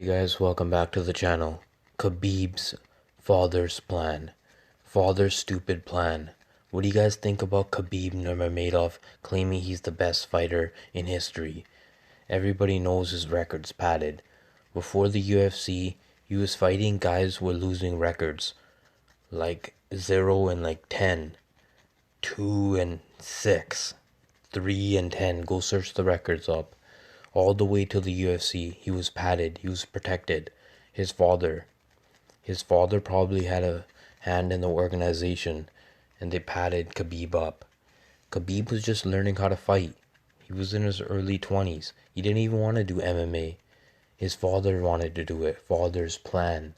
Hey guys, welcome back to the channel. Khabib's father's plan. Father's stupid plan. What do you guys think about Khabib Nurmagomedov claiming he's the best fighter in history? Everybody knows his record's padded. Before the UFC, he was fighting guys who were losing records. Like 0 and 10, 2 and 6, 3 and 10. Go search the records up. All the way to the UFC, he was padded, he was protected. His father, his father probably had a hand in the organization, and they padded Khabib up. Khabib was just learning how to fight. He was in his early 20s. He didn't even want to do MMA. His father wanted to do it. Father's plan.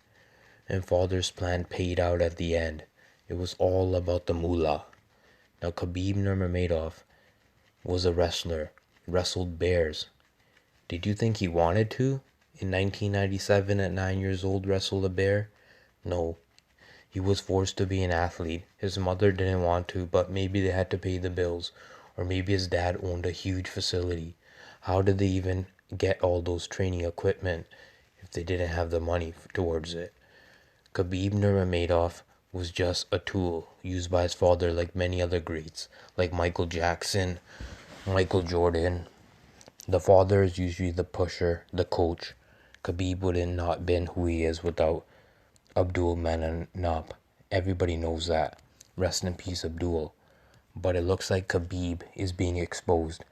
And father's plan paid out at the end. It was all about the moolah. Now Khabib Nurmagomedov was a wrestler, wrestled bears. Did you think he wanted to, in 1997 at 9 years old, wrestle a bear? No. He was forced to be an athlete. His mother didn't want to, but maybe they had to pay the bills. Or maybe his dad owned a huge facility. How did they even get all those training equipment if they didn't have the money towards it? Khabib Nurmagomedov was just a tool used by his father like many other greats, like Michael Jackson, Michael Jordan. The father is usually the pusher, the coach. Khabib would have not been who he is without Abdul Manap. Everybody knows that. Rest in peace, Abdul. But it looks like Khabib is being exposed.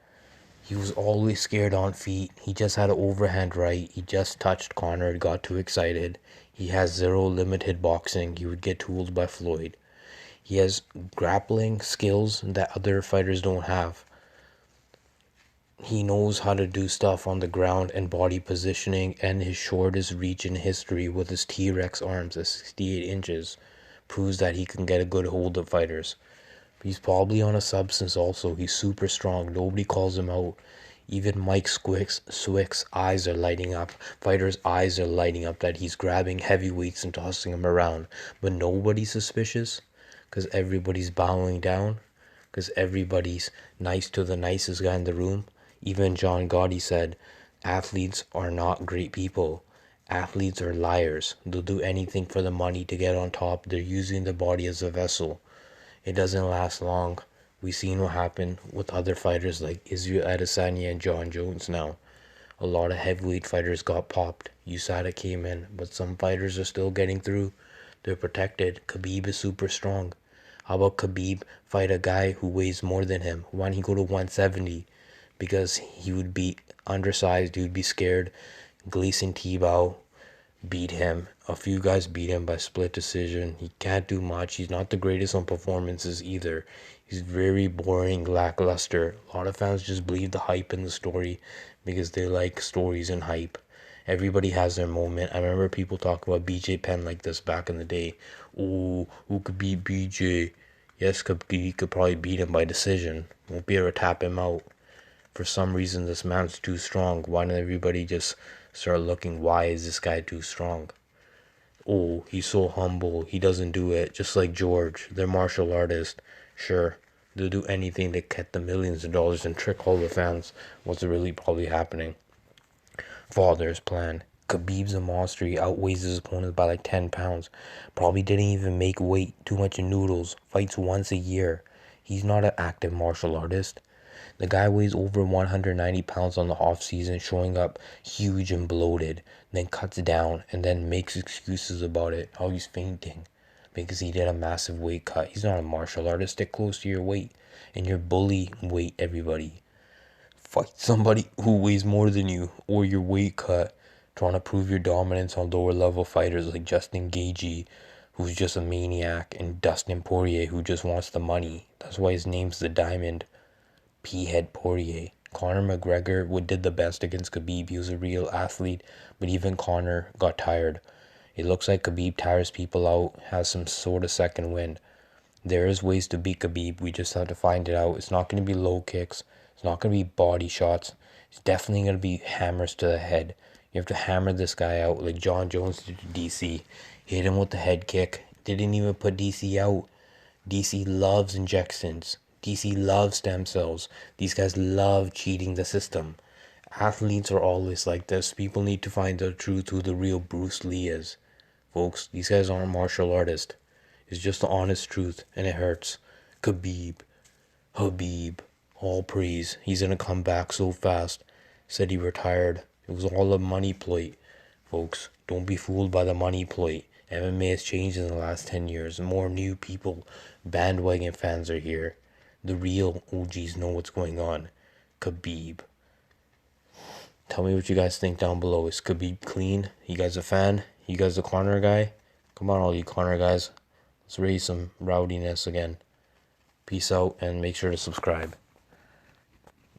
He was always scared on feet. He just had an overhand right. He just touched Conor, got too excited. He has zero limited boxing. He would get tooled by Floyd. He has grappling skills that other fighters don't have. He knows how to do stuff on the ground and body positioning, and his shortest reach in history with his T-Rex arms at 68 inches proves that he can get a good hold of fighters. He's probably on a substance also. He's super strong. Nobody calls him out. Even Mike Swick's eyes are lighting up. Fighters' eyes are lighting up that he's grabbing heavyweights and tossing them around. But nobody's suspicious because everybody's bowing down, because everybody's nice to the nicest guy in the room. Even John Gotti said, athletes are not great people. Athletes are liars. They'll do anything for the money to get on top. They're using the body as a vessel. It doesn't last long. We've seen what happened with other fighters like Israel Adesanya and John Jones now. A lot of heavyweight fighters got popped. USADA came in, but some fighters are still getting through. They're protected. Khabib is super strong. How about Khabib fight a guy who weighs more than him? Why don't he go to 170? Because he would be undersized, he would be scared. Gleason Tebow beat him. A few guys beat him by split decision. He can't do much. He's not the greatest on performances either. He's very boring, lackluster. A lot of fans just believe the hype in the story because they like stories and hype. Everybody has their moment. I remember people talk about BJ Penn like this back in the day. Oh, who could beat BJ? Yes, he could probably beat him by decision. Won't be able to tap him out. For some reason, this man's too strong. Why don't everybody just start looking, why is this guy too strong? Oh, he's so humble. He doesn't do it. Just like George. They're martial artists. Sure, they'll do anything to get the millions of dollars and trick all the fans. What's really probably happening? Father's plan. Khabib's a monster. He outweighs his opponents by like 10 pounds. Probably didn't even make weight. Too much noodles. Fights once a year. He's not an active martial artist. The guy weighs over 190 pounds on the off season, showing up huge and bloated, then cuts down and then makes excuses about it, how he's fainting because he did a massive weight cut. He's not a martial artist. Stick close to your weight and your bully weight, everybody. Fight somebody who weighs more than you or your weight cut, trying to prove your dominance on lower level fighters like Justin Gaethje, who's just a maniac, and Dustin Poirier, who just wants the money. That's why his name's the Diamond. P-head Poirier. Conor McGregor did the best against Khabib. He was a real athlete, but even Conor got tired. It looks like Khabib tires people out, has some sort of second wind. There is ways to beat Khabib. We just have to find it out. It's not going to be low kicks. It's not going to be body shots. It's definitely going to be hammers to the head. You have to hammer this guy out like John Jones did to DC. Hit him with the head kick. Didn't even put DC out. DC loves injections. DC loves stem cells. These guys love cheating the system. Athletes are always like this. People need to find the truth who the real Bruce Lee is. Folks, these guys aren't martial artists. It's just the honest truth, and it hurts. Khabib, all praise. He's gonna come back so fast. Said he retired. It was all a money play. Folks, don't be fooled by the money play. MMA has changed in the last 10 years. More new people, bandwagon fans are here. The real OGs know what's going on. Khabib. Tell me what you guys think down below. Is Khabib clean? You guys a fan? You guys a corner guy? Come on, all you corner guys. Let's raise some rowdiness again. Peace out and make sure to subscribe.